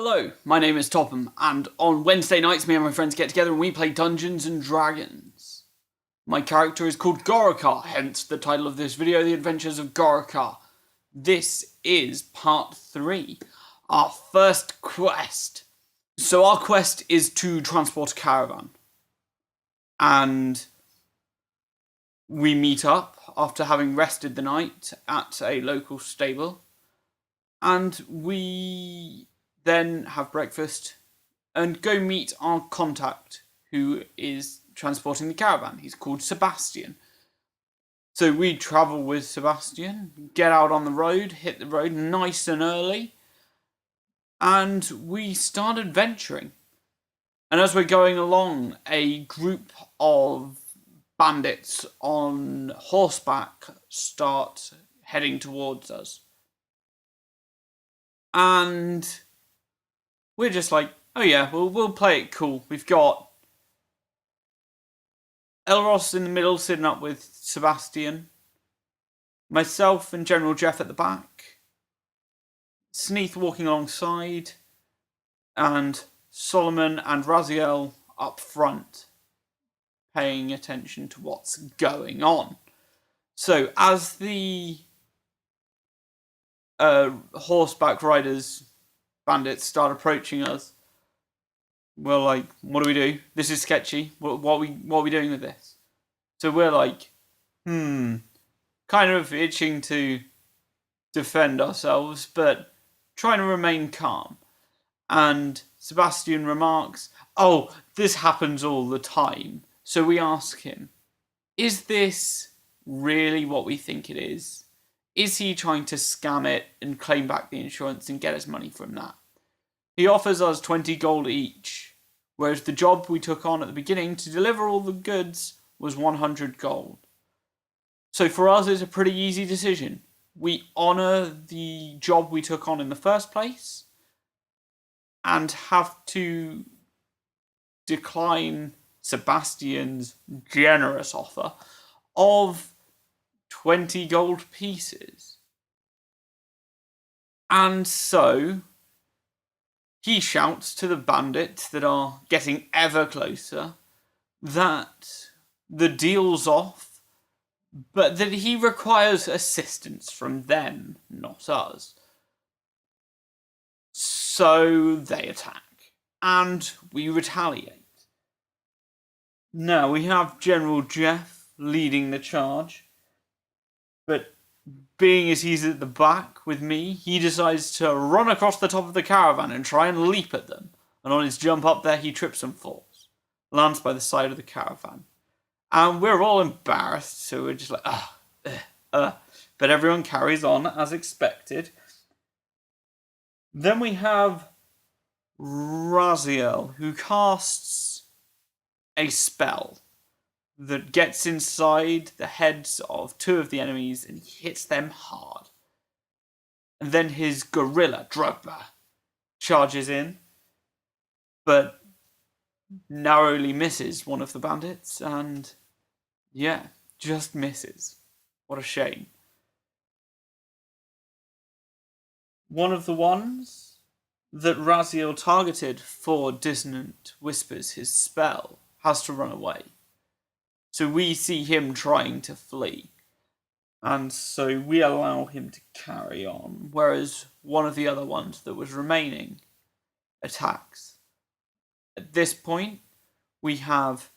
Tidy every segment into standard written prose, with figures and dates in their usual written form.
Hello, my name is Topham, and on Wednesday nights me and my friends get together and we play Dungeons and Dragons. My character is called Gorokarr, hence the title of this video, The Adventures of Gorokarr. This is part 3, our first quest. So our quest is to transport a caravan. And we meet up after having rested the night at a local stable. And we then have breakfast and go meet our contact who is transporting the caravan. He's called Sebastian. So we travel with Sebastian, get out on the road, hit the road nice and early, and we start adventuring. And as we're going along, a group of bandits on horseback start heading towards us. And we're just like, oh yeah, we'll play it cool. We've got Elros in the middle sitting up with Sebastian, myself and General Jeff at the back, Sneath walking alongside, and Solomon and Raziel up front, paying attention to what's going on. So as the horseback riders, bandits, start approaching us, we're like, what do we do? This is sketchy. What are we doing with this? So we're like, kind of itching to defend ourselves, but trying to remain calm. And Sebastian remarks, oh, this happens all the time. So we ask him, is this really what we think it is? Is he trying to scam it and claim back the insurance and get his money from that? He offers us 20 gold each, whereas the job we took on at the beginning to deliver all the goods was 100 gold. So for us, it's a pretty easy decision. We honour the job we took on in the first place and have to decline Sebastian's generous offer of 20 gold pieces. And so he shouts to the bandits that are getting ever closer that the deal's off, but that he requires assistance from them, not us. So they attack, and we retaliate. Now we have General Jeff leading the charge, but being as he's at the back with me, he decides to run across the top of the caravan and try and leap at them. And on his jump up there, he trips and falls. Lands by the side of the caravan. And we're all embarrassed, so we're just like, But everyone carries on as expected. Then we have Raziel, who casts a spell that gets inside the heads of two of the enemies and hits them hard. And then his gorilla, Drogba, charges in, but narrowly misses one of the bandits, and just misses. What a shame. One of the ones that Raziel targeted for Dissonant Whispers, his spell, has to run away. So we see him trying to flee. And so we allow him to carry on, whereas one of the other ones that was remaining attacks. At this point, we have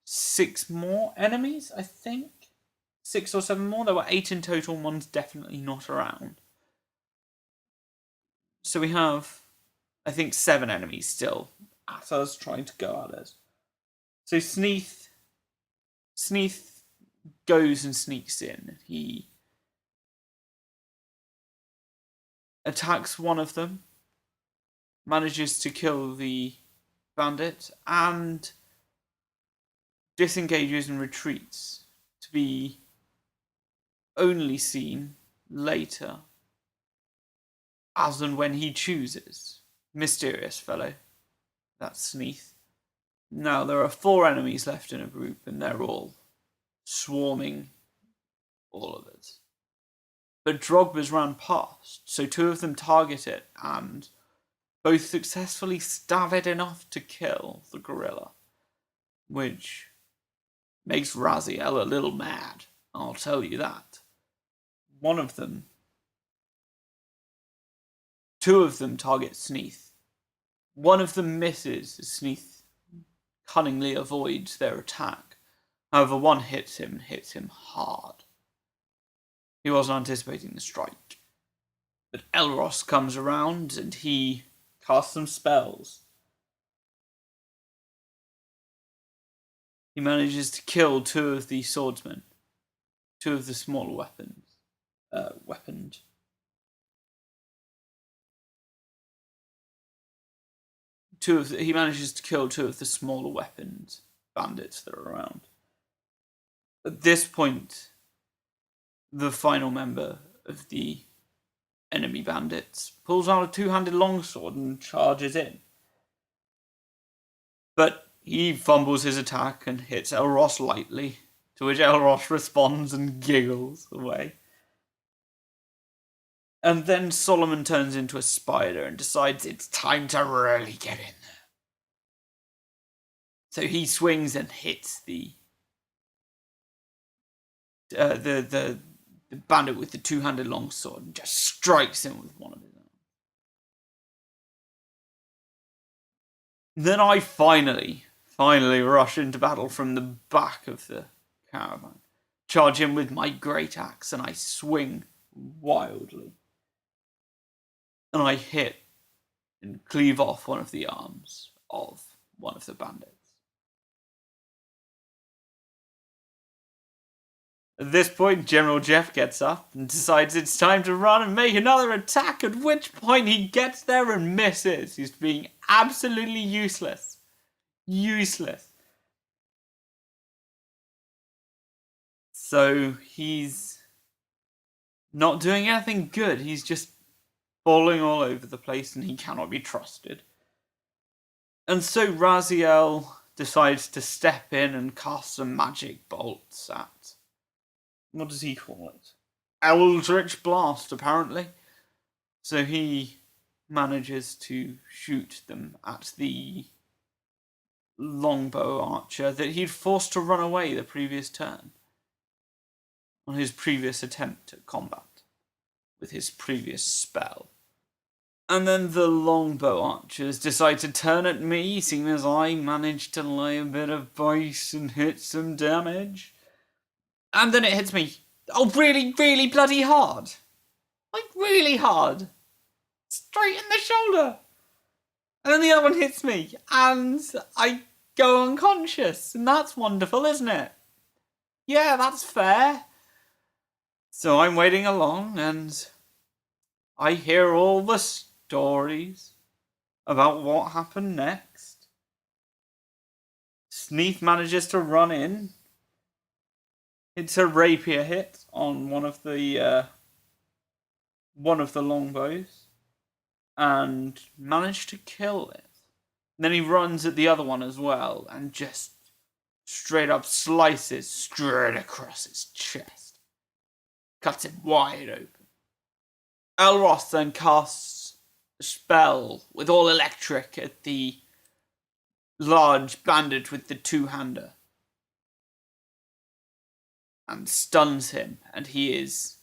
6 more enemies, I think. 6 or 7 more. There were 8 in total, one's definitely not around. So we have, I think, 7 enemies still at us, trying to go at us. So Sneath goes and sneaks in. He attacks one of them, manages to kill the bandit, and disengages and retreats, to be only seen later as and when he chooses. Mysterious fellow. That's Sneath. Now there are 4 enemies left in a group, and they're all swarming all of us. But Drogba's ran past, so 2 of them target it, and both successfully stab it enough to kill the gorilla, which makes Raziel a little mad, I'll tell you that. Two of them target Sneath. One of them misses as Sneath cunningly avoids their attack. However, one hits him hard. He wasn't anticipating the strike. But Elros comes around and he casts some spells. He manages to kill two of the swordsmen, two of the smaller weaponed. He manages to kill two of the smaller weaponed bandits that are around. At this point, the final member of the enemy bandits pulls out a two-handed longsword and charges in. But he fumbles his attack and hits Elros lightly, to which Elros responds and giggles away. And then Solomon turns into a spider and decides it's time to really get in there. So he swings and hits the bandit with the two-handed longsword and just strikes him with one of his arms. Then I finally rush into battle from the back of the caravan, charge him with my great axe, and I swing wildly. And I hit and cleave off one of the arms of one of the bandits. At this point, General Jeff gets up and decides it's time to run and make another attack, at which point he gets there and misses. He's being absolutely useless. So he's not doing anything good. He's just falling all over the place and he cannot be trusted. And so Raziel decides to step in and cast some magic bolts at... what does he call it? Eldritch Blast, apparently. So he manages to shoot them at the longbow archer that he'd forced to run away the previous turn on his previous attempt at combat with his previous spell. And then the longbow archers decide to turn at me, seeing as I managed to lay a bit of base and hit some damage. And then it hits me. Oh, really, really bloody hard. Like, really hard. Straight in the shoulder. And then the other one hits me, and I go unconscious. And that's wonderful, isn't it? Yeah, that's fair. So I'm waiting along, and I hear all the stories about what happened next. Sneath manages to run in. It's a rapier hit on one of the longbows, and managed to kill it. And then he runs at the other one as well, and just straight up slices straight across his chest, cuts it wide open. Elros then casts a spell with all electric at the large bandit with the two-hander, and stuns him, and he is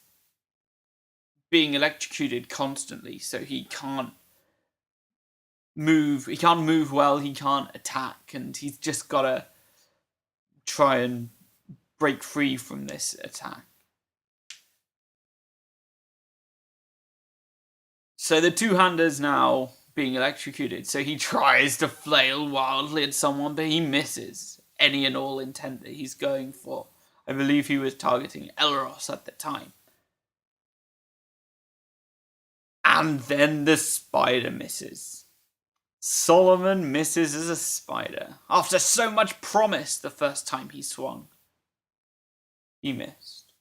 being electrocuted constantly, so he can't move well, he can't attack, and he's just gotta try and break free from this attack. So the two-hander's now being electrocuted, so he tries to flail wildly at someone, but he misses any and all intent that he's going for. I believe he was targeting Elros at the time. And then the spider misses. Solomon misses as a spider. After so much promise the first time he swung, he missed.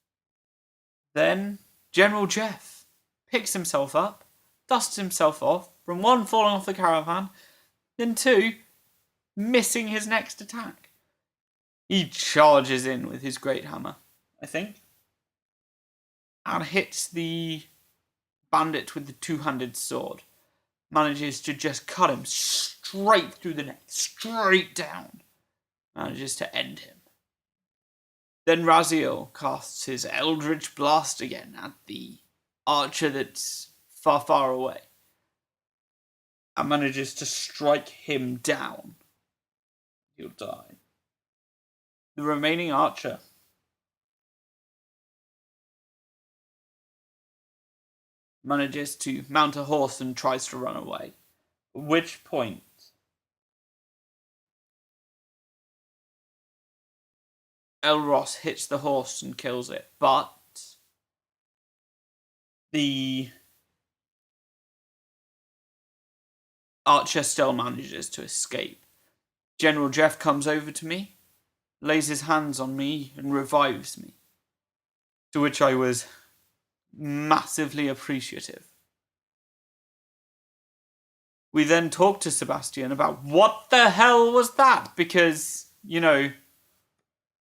Then General Jeff picks himself up, dusts himself off, from one, falling off the caravan, then two, missing his next attack. He charges in with his great hammer, I think, and hits the bandit with the two-handed sword. manages to just cut him straight through the neck, straight down. Manages to end him. Then Raziel casts his Eldritch Blast again at the archer that's far, far away, and manages to strike him down. He'll die. The remaining archer manages to mount a horse and tries to run away. At which point, Elros hits the horse and kills it, but the archer still manages to escape. General Jeff comes over to me, lays his hands on me, and revives me, to which I was massively appreciative. We then talked to Sebastian about what the hell was that, because, you know,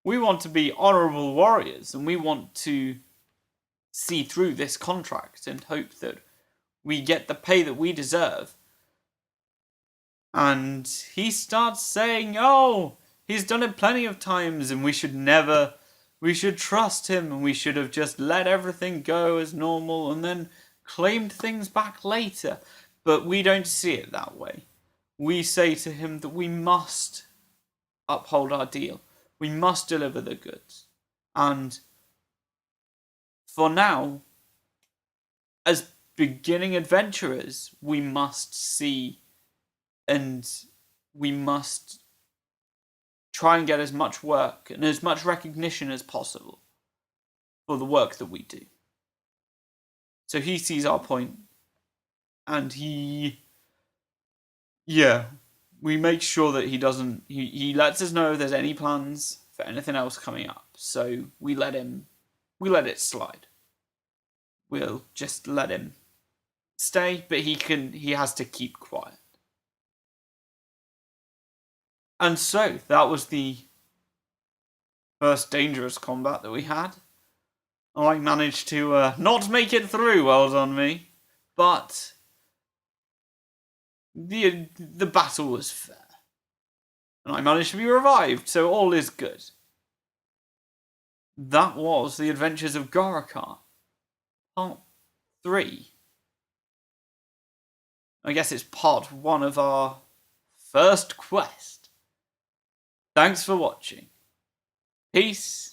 we want to be honourable warriors, and we want to see through this contract and hope that we get the pay that we deserve. And he starts saying, oh, he's done it plenty of times and we should trust him, and we should have just let everything go as normal and then claimed things back later. But we don't see it that way. We say to him that we must uphold our deal. We must deliver the goods. And for now, as beginning adventurers, we must see and we must try and get as much work and as much recognition as possible for the work that we do. So he sees our point, and we make sure that he lets us know if there's any plans for anything else coming up. So we let it slide. We'll just let him stay, but he has to keep quiet. And so that was the first dangerous combat that we had. I managed to not make it through, well done me, but the battle was fair. And I managed to be revived, so all is good. That was The Adventures of Gorokarr, Part 3. I guess it's Part 1 of our first quest. Thanks for watching. Peace.